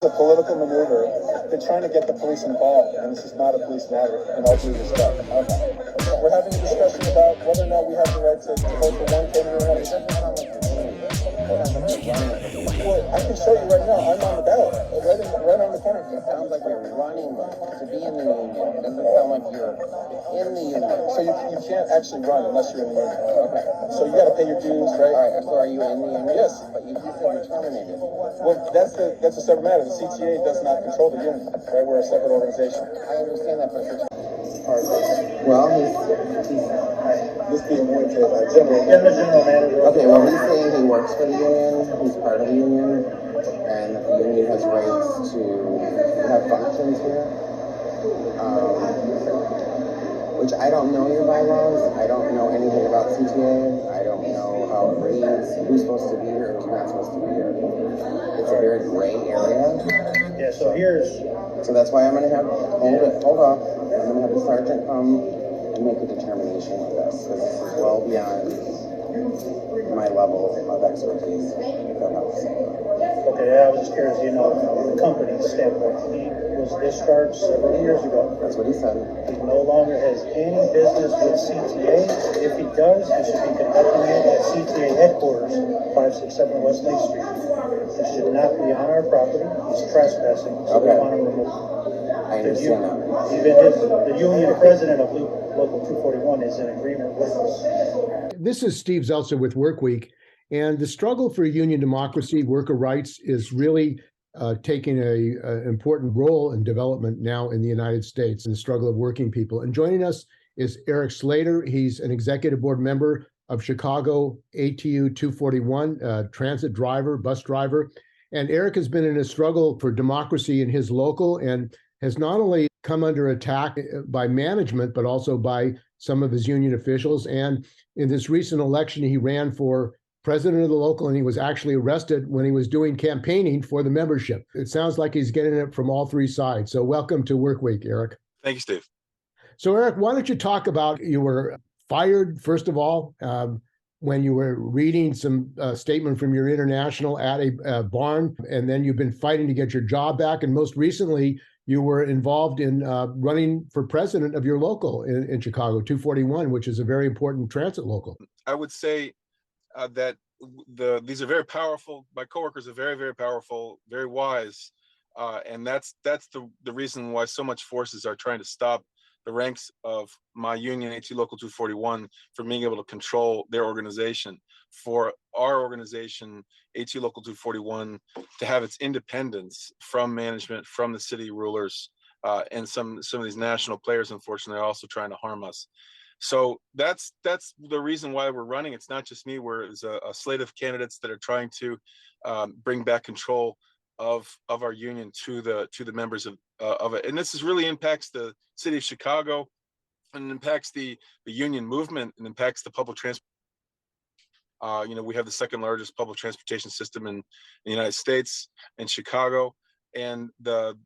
A political maneuver. They're trying to get the police involved, and this is not a police matter, in all due respect. We're having a discussion about whether or not we have the right to vote for one candidate or another. Well, I can show you right now. I'm on the ballot, right on the corner. It sounds like you're running to be in the union. It doesn't sound like you're in the union. So you can't actually run unless you're in the union. Okay. So you got to pay your dues, right? All right. So are you in the union? Yes. But you said you're terminated. Well, that's a separate matter. The CTA does not control the union, right? We're a separate organization. I understand that, but you're... Well, he's this being one general manager. Okay, well, he's saying he works for the union, he's part of the union, and that the union has rights to have functions here. Which I don't know your bylaws. I don't know anything about CTA. I don't know how it reads, who's supposed to be here, who's not supposed to be here. It's a very gray area. Yeah, So that's why I'm going to have, hold up. I'm going to have the sergeant come and make a determination of this, because this is well beyond my level of expertise, if that helps. Okay, I was just curious, the company's standpoint. He was discharged several years ago. That's what he said. He no longer has any business with CTA. If he does, he should be conducting it at CTA headquarters, 567 West Lake Street. He should not be on our property. He's trespassing, so we want to remove him. I understand that. Even the union president of Local 241 is in agreement with us. This is Steve Zeltzer with Workweek, and the struggle for union democracy, worker rights, is really taking an important role in development now in the United States in the struggle of working people. And joining us is Erek Slater. He's an executive board member of Chicago ATU 241, transit driver, bus driver. And Erek has been in a struggle for democracy in his local and has not only come under attack by management, but also by some of his union officials. And in this recent election, he ran for president of the local, and he was actually arrested when he was doing campaigning for the membership. It sounds like he's getting it from all three sides. So welcome to Workweek, Erek. Thank you, Steve. So Erek, why don't you talk about, you were fired, first of all, when you were reading some statement from your international at a barn, and then you've been fighting to get your job back. And most recently, you were involved in running for president of your local in Chicago, 241, which is a very important transit local. I would say that these are very powerful. My coworkers are very, very powerful, very wise, and that's the reason why so much forces are trying to stop the ranks of my union, ATU Local 241, from being able to control their organization. For our organization, ATU Local 241, to have its independence from management, from the city rulers, and some of these national players, unfortunately, are also trying to harm us. So that's the reason why we're running. It's not just me. There's a slate of candidates that are trying to bring back control of our union to the members of it. And this really impacts the city of Chicago, and impacts the union movement, and impacts the public transport. We have the second largest public transportation system in the United States, in Chicago, and the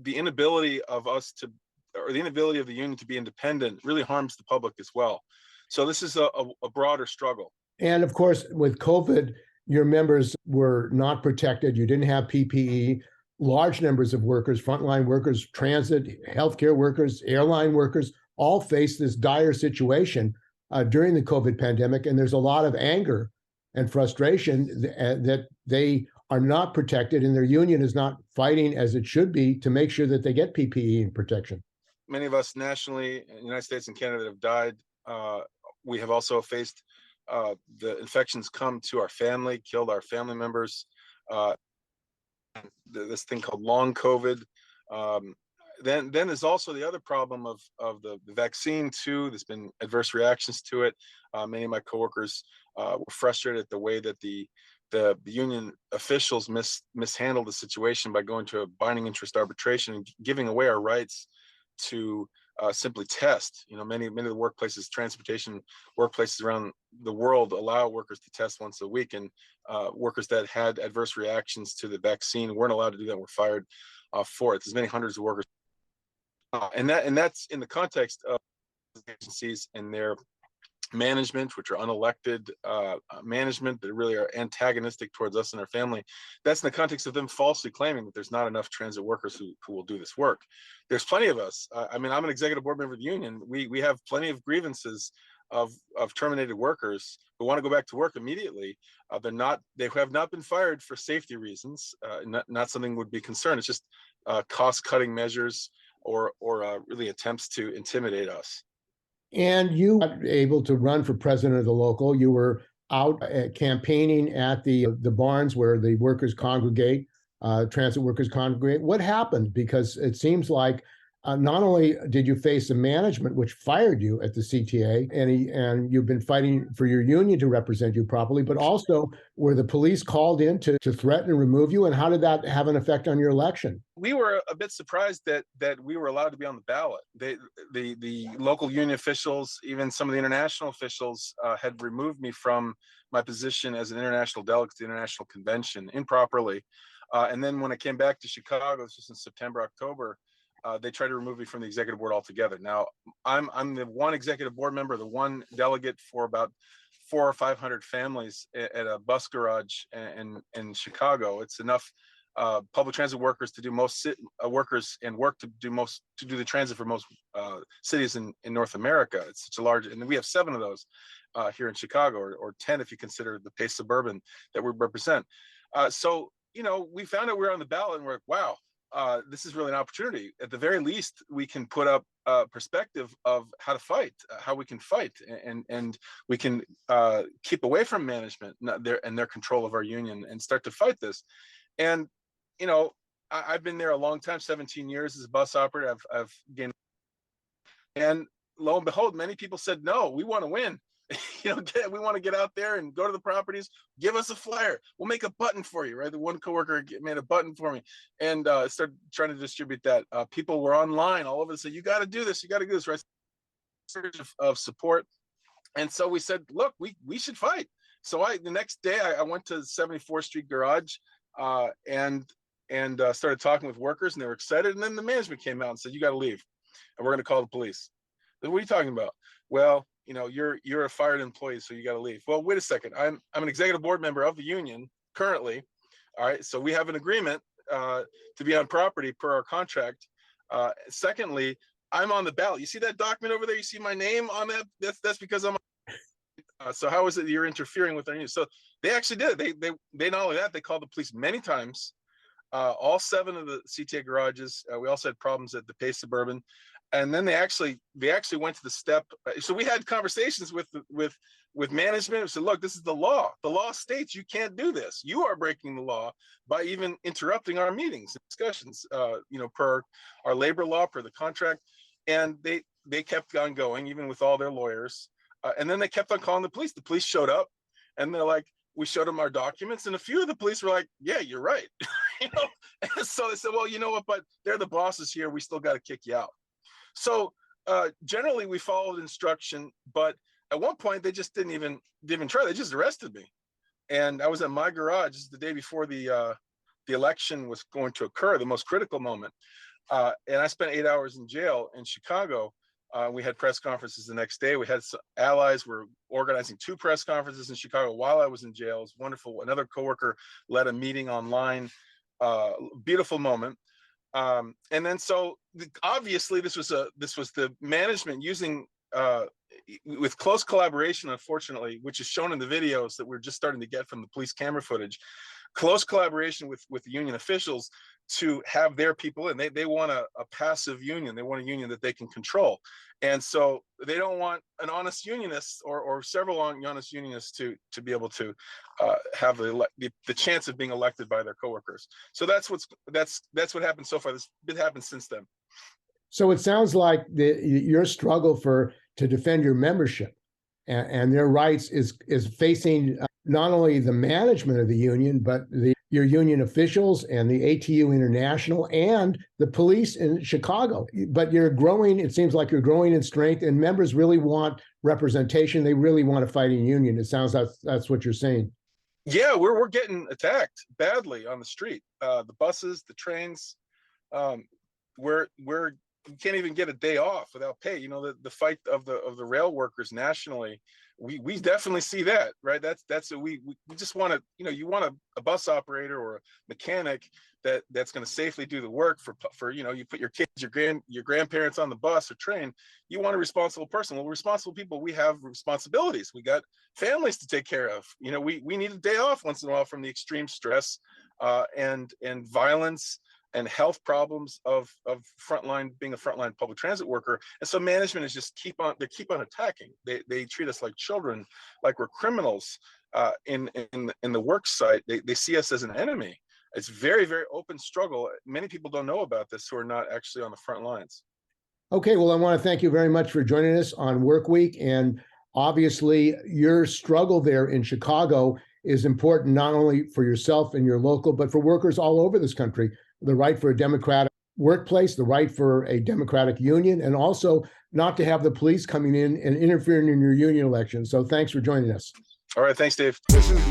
inability of us to, or the inability of the union to be independent, really harms the public as well. So this is a broader struggle. And of course, with COVID, your members were not protected. You didn't have PPE. Large numbers of workers, frontline workers, transit, healthcare workers, airline workers, all face this dire situation during the COVID pandemic. And there's a lot of anger and frustration that they are not protected, and their union is not fighting as it should be to make sure that they get PPE and protection. Many of us nationally in the United States and Canada have died. We have also faced the infections come to our family, killed our family members. This thing called long COVID. Then there's also the other problem of the vaccine too. There's been adverse reactions to it. Many of my coworkers were frustrated at the way that the union officials mishandled the situation by going to a binding interest arbitration and giving away our rights to simply test. Many of the workplaces, transportation workplaces around the world, allow workers to test once a week, and workers that had adverse reactions to the vaccine weren't allowed to do that. Were fired for it. There's many hundreds of workers, and that's in the context of agencies and their management, which are unelected management that really are antagonistic towards us and our family. That's in the context of them falsely claiming that there's not enough transit workers who will do this work. There's plenty of us. I mean, I'm an executive board member of the union. We have plenty of grievances of terminated workers who want to go back to work immediately. They have not been fired for safety reasons. Not something would be concerned. It's just cost-cutting measures or really attempts to intimidate us. And you were able to run for president of the local. You were out campaigning at the barns where the workers congregate, transit workers congregate. What happened? Because it seems like not only did you face the management, which fired you at the CTA, and you've been fighting for your union to represent you properly, but also were the police called in to threaten and remove you? And how did that have an effect on your election? We were a bit surprised that we were allowed to be on the ballot. The local union officials, even some of the international officials, had removed me from my position as an international delegate to the international convention improperly. And then when I came back to Chicago, this was in September, October, they tried to remove me from the executive board altogether. Now, I'm the one executive board member, the one delegate for about 400 or 500 families at a bus garage in Chicago. It's enough public transit workers to do most workers and work to do the transit for most cities in North America. It's such a large, and we have 7 of those here in Chicago, or 10 if you consider the Pace Suburban that we represent. So, you know, we found out we were on the ballot, and we're like, wow. This is really an opportunity. At the very least, we can put up a perspective of how to fight, how we can fight, and we can keep away from management and their control of our union and start to fight this. And, you know, I've been there a long time, 17 years as a bus operator. I've gained, and lo and behold, many people said, no, we want to win. You know, we want to get out there and go to the properties. Give us a flyer. We'll make a button for you, right? The one coworker made a button for me, and started trying to distribute that. People were online all over and said, "You got to do this. You got to do this." Right? Surge of support, and so we said, "Look, we should fight." So the next day I went to 74th Street Garage, and started talking with workers, and they were excited. And then the management came out and said, "You got to leave, and we're going to call the police." What are you talking about? Well, you know, you're a fired employee, so you got to leave. Well, wait a second. I'm an executive board member of the union currently. All right, so we have an agreement to be on property per our contract. Secondly, I'm on the ballot. You see that document over there? You see my name on that? That's because I'm. So how is it you're interfering with our union? So they actually did. They not only that, they called the police many times. All 7 of the CTA garages. We also had problems at the Pace Suburban. And then they actually went to the step. So we had conversations with management and said, look, this is the law. The law states you can't do this. You are breaking the law by even interrupting our meetings and discussions, you know, per our labor law, per the contract. And they kept on going, even with all their lawyers. And then they kept on calling the police. The police showed up, and they're like, we showed them our documents, and a few of the police were like, yeah, you're right. You know? And so they said, well, you know what, but they're the bosses here. We still got to kick you out. So generally we followed instruction, but at one point they just didn't even try. They just arrested me. And I was at my garage the day before the election was going to occur, the most critical moment. And I spent 8 hours in jail in Chicago. We had press conferences the next day. We had allies were organizing 2 press conferences in Chicago while I was in jail. It was wonderful. Another coworker led a meeting online. Beautiful moment. And then so obviously this was the management using with close collaboration, unfortunately, which is shown in the videos that we're just starting to get from the police camera footage, close collaboration with the union officials to have their people in. They want a passive union. They want a union that they can control. And so they don't want an honest unionist or several honest unionists to be able to have the chance of being elected by their coworkers. So that's what happened so far. This been happened since then. So it sounds like your struggle to defend your membership and their rights is facing not only the management of the union, but your union officials and the ATU International and the police in Chicago. But you're growing, it seems like you're growing in strength, and members really want representation. They really want a fighting union. It sounds like that's what you're saying. Yeah, we're getting attacked badly on the street. The buses, the trains. We're can't even get a day off without pay. You know, the fight of the rail workers nationally, we definitely see that, right? That's we just want to, you know, you want a bus operator or a mechanic that's going to safely do the work for, you know, you put your kids, your grandparents on the bus or train. You want a responsible person. Well, responsible people, we have responsibilities. We got families to take care of. You know, we need a day off once in a while from the extreme stress and violence and health problems of being a frontline public transit worker. And so management is just keep on attacking. They treat us like children, like we're criminals in the work site. They see us as an enemy. It's very, very open struggle. Many people don't know about this who are not actually on the front lines. Okay, well, I want to thank you very much for joining us on Work Week. And obviously, your struggle there in Chicago is important not only for yourself and your local, but for workers all over this country. The right for a democratic workplace, the right for a democratic union, and also not to have the police coming in and interfering in your union election. So thanks for joining us. All right, thanks, Dave. This is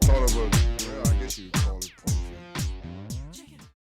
sort of a